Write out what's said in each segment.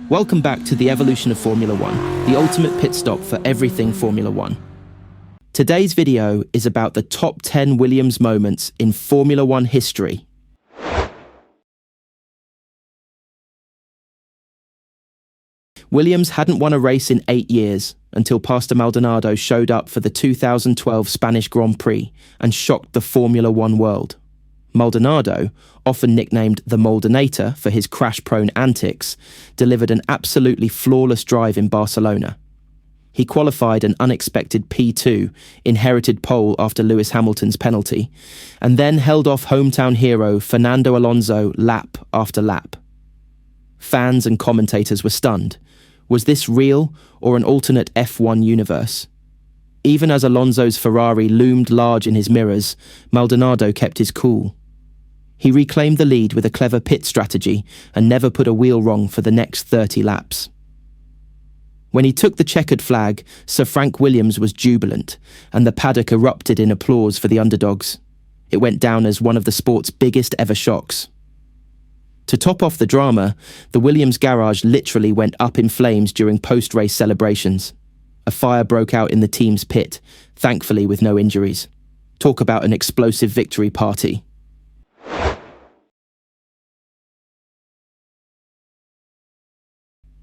Welcome back to the evolution of Formula One, the ultimate pit stop for everything Formula One. Today's video is about the top 10 Williams moments in Formula One history. Williams hadn't won a race in 8 years until Pastor Maldonado showed up for the 2012 Spanish Grand Prix and shocked the Formula One world. Maldonado, often nicknamed the Moldinator for his crash-prone antics, delivered an absolutely flawless drive in Barcelona. He qualified an unexpected P2, inherited pole after Lewis Hamilton's penalty, and then held off hometown hero Fernando Alonso lap after lap. Fans and commentators were stunned. Was this real or an alternate F1 universe? Even as Alonso's Ferrari loomed large in his mirrors, Maldonado kept his cool. He reclaimed the lead with a clever pit strategy and never put a wheel wrong for the next 30 laps. When he took the checkered flag, Sir Frank Williams was jubilant, and the paddock erupted in applause for the underdogs. It went down as one of the sport's biggest ever shocks. To top off the drama, the Williams garage literally went up in flames during post-race celebrations. A fire broke out in the team's pit, thankfully with no injuries. Talk about an explosive victory party.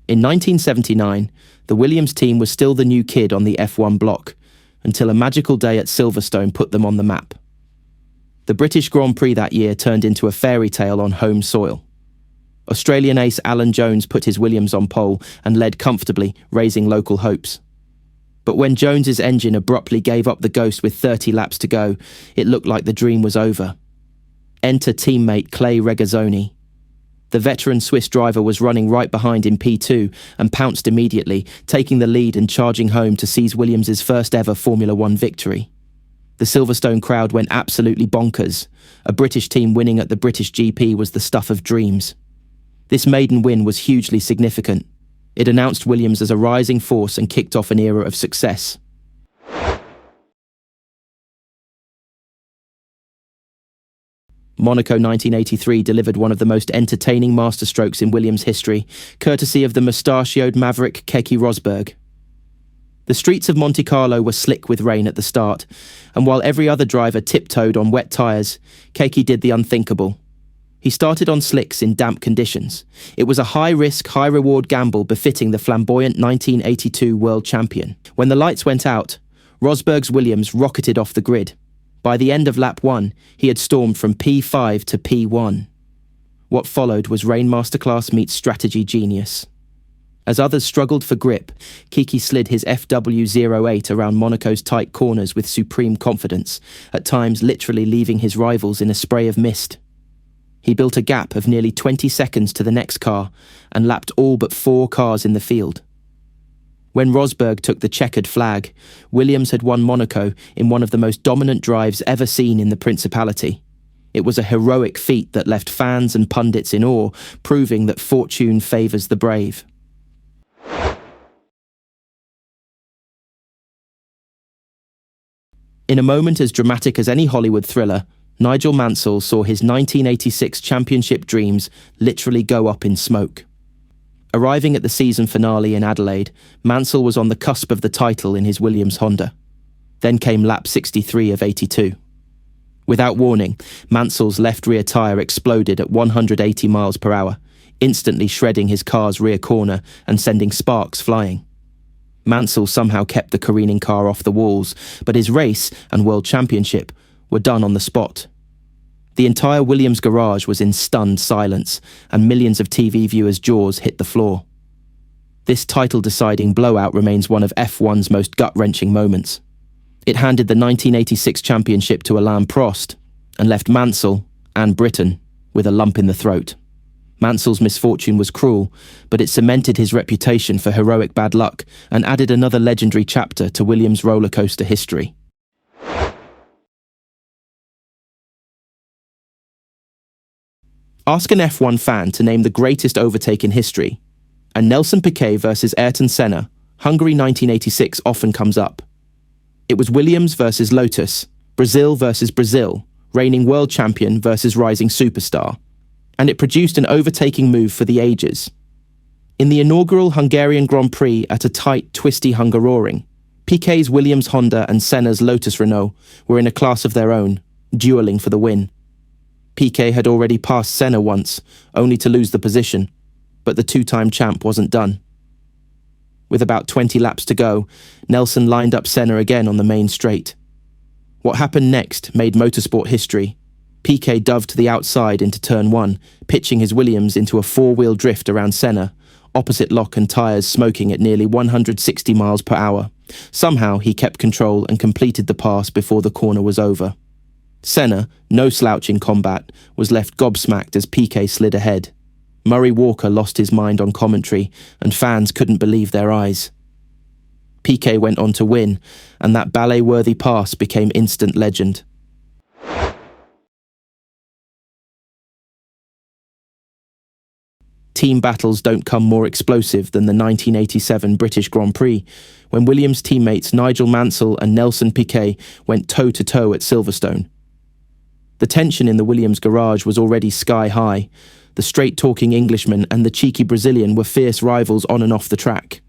In 1979, the Williams team was still the new kid on the F1 block, until a magical day at Silverstone put them on the map. The British Grand Prix that year turned into a fairy tale on home soil. Australian ace Alan Jones put his Williams on pole and led comfortably, raising local hopes. But when Jones's engine abruptly gave up the ghost with 30 laps to go, it looked like the dream was over. Enter teammate Clay Regazzoni. The veteran Swiss driver was running right behind in P2 and pounced immediately, taking the lead and charging home to seize Williams' first ever Formula One victory. The Silverstone crowd went absolutely bonkers. A British team winning at the British GP was the stuff of dreams. This maiden win was hugely significant. It announced Williams as a rising force and kicked off an era of success. Monaco 1983 delivered one of the most entertaining masterstrokes in Williams history, courtesy of the mustachioed maverick Keke Rosberg. The streets of Monte Carlo were slick with rain at the start, and while every other driver tiptoed on wet tyres, Keke did the unthinkable. He started on slicks in damp conditions. It was a high-risk, high-reward gamble befitting the flamboyant 1982 world champion. When the lights went out, Rosberg's Williams rocketed off the grid. By the end of lap 1, he had stormed from P5 to P1. What followed was Rain Masterclass meets strategy genius. As others struggled for grip, Keke slid his FW08 around Monaco's tight corners with supreme confidence, at times literally leaving his rivals in a spray of mist. He built a gap of nearly 20 seconds to the next car and lapped all but 4 cars in the field. When Rosberg took the checkered flag, Williams had won Monaco in one of the most dominant drives ever seen in the Principality. It was a heroic feat that left fans and pundits in awe, proving that fortune favours the brave. In a moment as dramatic as any Hollywood thriller, Nigel Mansell saw his 1986 championship dreams literally go up in smoke. Arriving at the season finale in Adelaide, Mansell was on the cusp of the title in his Williams Honda. Then came lap 63 of 82. Without warning, Mansell's left rear tyre exploded at 180 miles per hour, instantly shredding his car's rear corner and sending sparks flying. Mansell somehow kept the careening car off the walls, but his race and world championship were done on the spot. The entire Williams garage was in stunned silence, and millions of TV viewers' jaws hit the floor. This title-deciding blowout remains one of F1's most gut-wrenching moments. It handed the 1986 championship to Alain Prost, and left Mansell, and Britain, with a lump in the throat. Mansell's misfortune was cruel, but it cemented his reputation for heroic bad luck, and added another legendary chapter to Williams' rollercoaster history. Ask an F1 fan to name the greatest overtake in history, and Nelson Piquet versus Ayrton Senna, Hungary 1986 often comes up. It was Williams versus Lotus, Brazil versus Brazil, reigning world champion versus rising superstar, and it produced an overtaking move for the ages. In the inaugural Hungarian Grand Prix at a tight, twisty Hungaroring, Piquet's Williams Honda and Senna's Lotus Renault were in a class of their own, duelling for the win. Piquet had already passed Senna once, only to lose the position, but the two-time champ wasn't done. With about 20 laps to go, Nelson lined up Senna again on the main straight. What happened next made motorsport history. Piquet dove to the outside into turn 1, pitching his Williams into a four-wheel drift around Senna, opposite lock and tyres smoking at nearly 160 miles per hour. Somehow he kept control and completed the pass before the corner was over. Senna, no slouch in combat, was left gobsmacked as Piquet slid ahead. Murray Walker lost his mind on commentary, and fans couldn't believe their eyes. Piquet went on to win, and that ballet-worthy pass became instant legend. Team battles don't come more explosive than the 1987 British Grand Prix, when Williams teammates Nigel Mansell and Nelson Piquet went toe-to-toe at Silverstone. The tension in the Williams garage was already sky-high. The straight-talking Englishman and the cheeky Brazilian were fierce rivals on and off the track.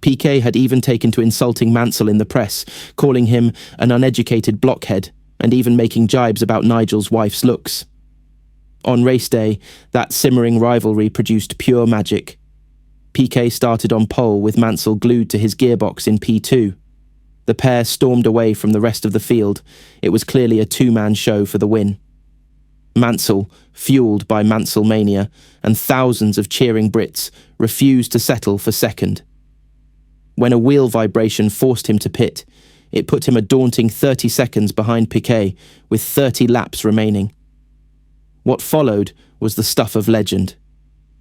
Piquet had even taken to insulting Mansell in the press, calling him an uneducated blockhead, and even making jibes about Nigel's wife's looks. On race day, that simmering rivalry produced pure magic. Piquet started on pole with Mansell glued to his gearbox in P2. The pair stormed away from the rest of the field. It was clearly a two-man show for the win. Mansell, fueled by Mansell mania, and thousands of cheering Brits, refused to settle for second. When a wheel vibration forced him to pit, it put him a daunting 30 seconds behind Piquet, with 30 laps remaining. What followed was the stuff of legend.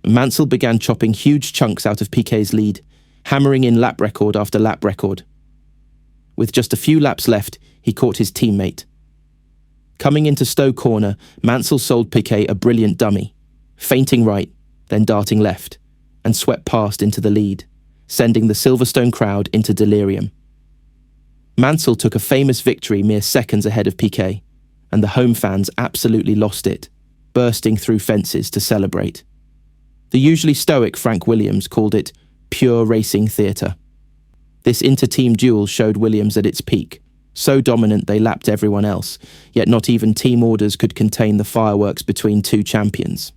Mansell began chopping huge chunks out of Piquet's lead, hammering in lap record after lap record. With just a few laps left, he caught his teammate. Coming into Stowe Corner, Mansell sold Piquet a brilliant dummy, feinting right, then darting left, and swept past into the lead, sending the Silverstone crowd into delirium. Mansell took a famous victory mere seconds ahead of Piquet, and the home fans absolutely lost it, bursting through fences to celebrate. The usually stoic Frank Williams called it pure racing theatre. This inter-team duel showed Williams at its peak, so dominant they lapped everyone else, yet not even team orders could contain the fireworks between two champions.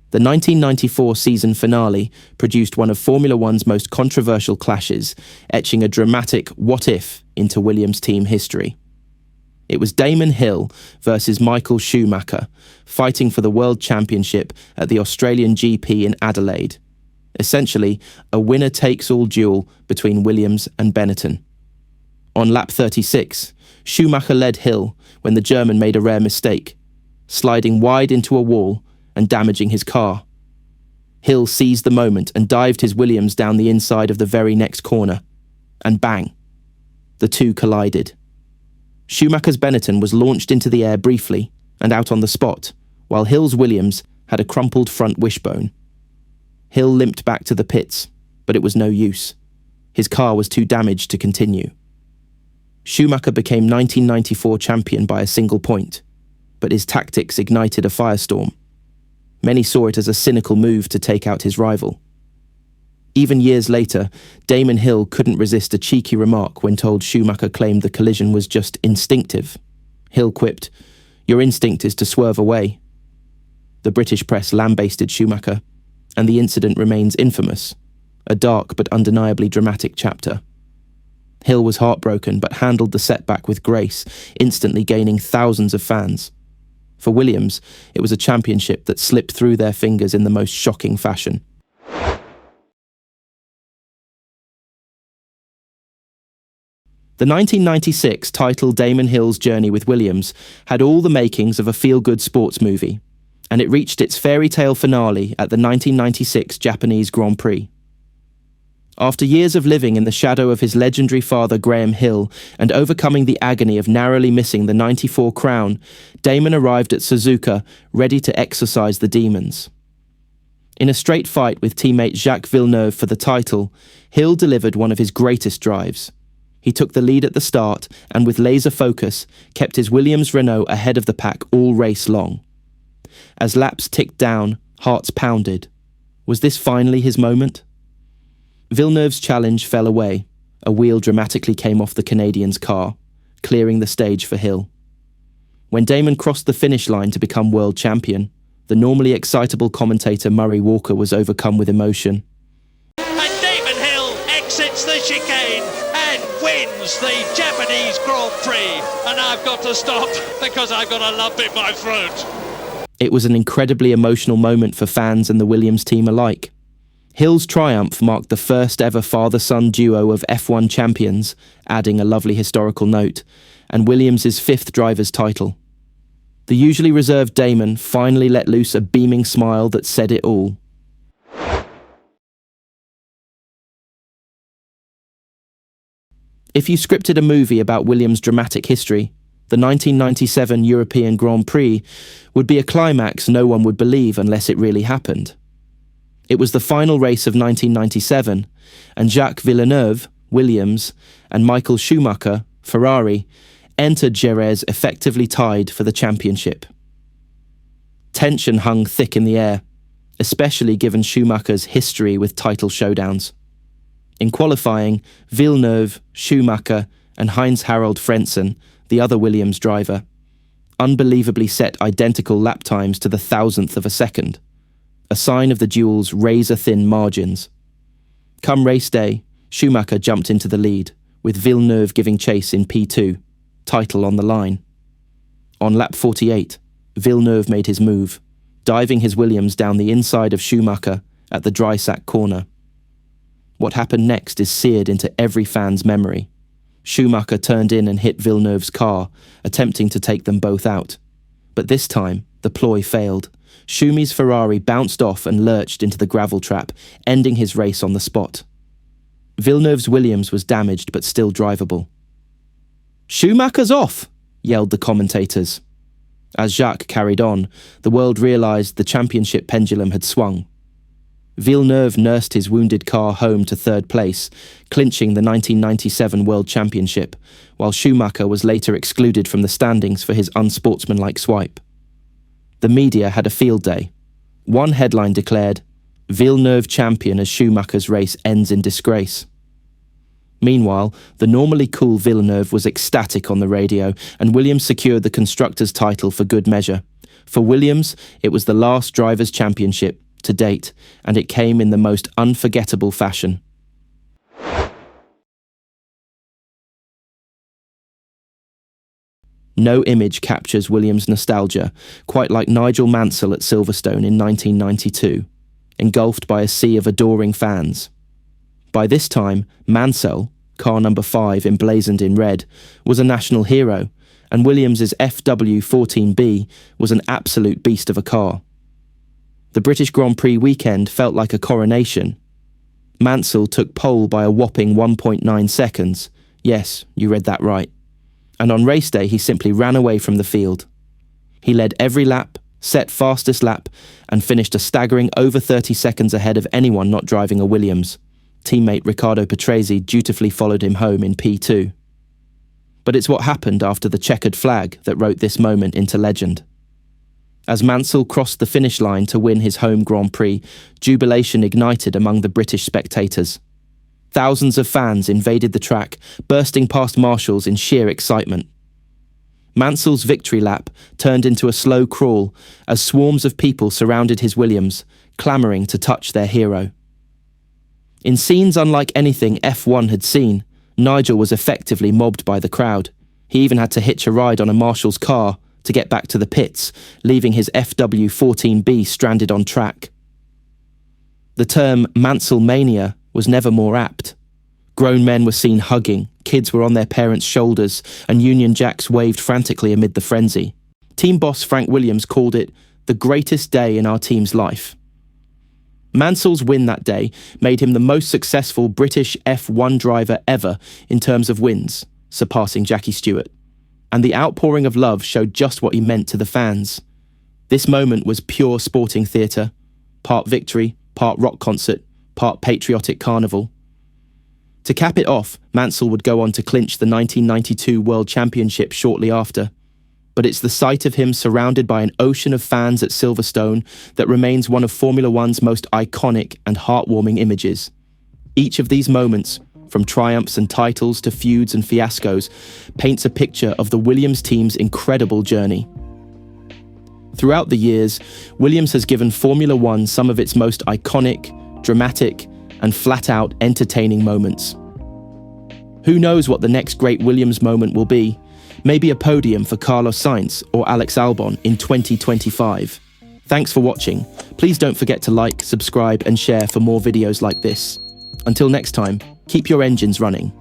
The 1994 season finale produced one of Formula One's most controversial clashes, etching a dramatic what-if into Williams team history. It was Damon Hill versus Michael Schumacher, fighting for the World Championship at the Australian GP in Adelaide. Essentially, a winner-takes-all duel between Williams and Benetton. On lap 36, Schumacher led Hill when the German made a rare mistake, sliding wide into a wall and damaging his car. Hill seized the moment and dived his Williams down the inside of the very next corner. And bang! The two collided. Schumacher's Benetton was launched into the air briefly and out on the spot, while Hill's Williams had a crumpled front wishbone. Hill limped back to the pits, but it was no use. His car was too damaged to continue. Schumacher became 1994 champion by a single point, but his tactics ignited a firestorm. Many saw it as a cynical move to take out his rival. Even years later, Damon Hill couldn't resist a cheeky remark when told Schumacher claimed the collision was just instinctive. Hill quipped, "Your instinct is to swerve away." The British press lambasted Schumacher, and the incident remains infamous, a dark but undeniably dramatic chapter. Hill was heartbroken but handled the setback with grace, instantly gaining thousands of fans. For Williams, it was a championship that slipped through their fingers in the most shocking fashion. The 1996 title Damon Hill's journey with Williams had all the makings of a feel-good sports movie, and it reached its fairy tale finale at the 1996 Japanese Grand Prix. After years of living in the shadow of his legendary father Graham Hill and overcoming the agony of narrowly missing the '94 crown, Damon arrived at Suzuka ready to exorcise the demons. In a straight fight with teammate Jacques Villeneuve for the title, Hill delivered one of his greatest drives. He took the lead at the start and with laser focus kept his Williams Renault ahead of the pack all race long. As laps ticked down, hearts pounded. Was this finally his moment? Villeneuve's challenge fell away. A wheel dramatically came off the Canadian's car, clearing the stage for Hill. When Damon crossed the finish line to become world champion, the normally excitable commentator Murray Walker was overcome with emotion. And Damon Hill exits the chicane and wins the Japanese Grand Prix. And I've got to stop because I've got a lump in my throat. It was an incredibly emotional moment for fans and the Williams team alike. Hill's triumph marked the first ever father-son duo of F1 champions, adding a lovely historical note, and Williams' fifth driver's title. The usually reserved Damon finally let loose a beaming smile that said it all. If you scripted a movie about Williams' dramatic history, the 1997 European Grand Prix would be a climax no one would believe unless it really happened. It was the final race of 1997, and Jacques Villeneuve, Williams, and Michael Schumacher, Ferrari, entered Jerez effectively tied for the championship. Tension hung thick in the air, especially given Schumacher's history with title showdowns. In qualifying, Villeneuve, Schumacher, and Heinz-Harald Frentzen, the other Williams driver, unbelievably set identical lap times to the thousandth of a second, a sign of the duel's razor-thin margins. Come race day, Schumacher jumped into the lead, with Villeneuve giving chase in P2, title on the line. On lap 48, Villeneuve made his move, diving his Williams down the inside of Schumacher at the dry sack corner. What happened next is seared into every fan's memory. Schumacher turned in and hit Villeneuve's car, attempting to take them both out. But this time, the ploy failed. Schumy's Ferrari bounced off and lurched into the gravel trap, ending his race on the spot. Villeneuve's Williams was damaged but still drivable. "Schumacher's off!" yelled the commentators. As Jacques carried on, the world realised the championship pendulum had swung. Villeneuve nursed his wounded car home to third place, clinching the 1997 World Championship, while Schumacher was later excluded from the standings for his unsportsmanlike swipe. The media had a field day. One headline declared, "Villeneuve champion as Schumacher's race ends in disgrace." Meanwhile, the normally cool Villeneuve was ecstatic on the radio, and Williams secured the Constructors' title for good measure. For Williams, it was the last Drivers' Championship to date, and it came in the most unforgettable fashion. No image captures Williams' nostalgia, quite like Nigel Mansell at Silverstone in 1992, engulfed by a sea of adoring fans. By this time, Mansell, car number 5 emblazoned in red, was a national hero, and Williams' FW14B was an absolute beast of a car. The British Grand Prix weekend felt like a coronation. Mansell took pole by a whopping 1.9 seconds. Yes, you read that right. And on race day, he simply ran away from the field. He led every lap, set fastest lap, and finished a staggering over 30 seconds ahead of anyone not driving a Williams. Teammate Riccardo Patrese dutifully followed him home in P2. But it's what happened after the checkered flag that wrote this moment into legend. As Mansell crossed the finish line to win his home Grand Prix, jubilation ignited among the British spectators. Thousands of fans invaded the track, bursting past marshals in sheer excitement. Mansell's victory lap turned into a slow crawl as swarms of people surrounded his Williams, clamouring to touch their hero. In scenes unlike anything F1 had seen, Nigel was effectively mobbed by the crowd. He even had to hitch a ride on a marshal's car to get back to the pits, leaving his FW14B stranded on track. The term Mansell mania was never more apt. Grown men were seen hugging, kids were on their parents' shoulders, and Union Jacks waved frantically amid the frenzy. Team boss Frank Williams called it the greatest day in our team's life. Mansell's win that day made him the most successful British F1 driver ever in terms of wins, surpassing Jackie Stewart. And the outpouring of love showed just what he meant to the fans. This moment was pure sporting theatre, part victory, part rock concert, part patriotic carnival. To cap it off, Mansell would go on to clinch the 1992 World Championship shortly after. But it's the sight of him surrounded by an ocean of fans at Silverstone that remains one of Formula One's most iconic and heartwarming images. Each of these moments, from triumphs and titles to feuds and fiascos, paints a picture of the Williams team's incredible journey. Throughout the years, Williams has given Formula One some of its most iconic, dramatic, and flat-out entertaining moments. Who knows what the next great Williams moment will be? Maybe a podium for Carlos Sainz or Alex Albon in 2025. Thanks for watching. Please don't forget to like, subscribe, and share for more videos like this. Until next time, keep your engines running.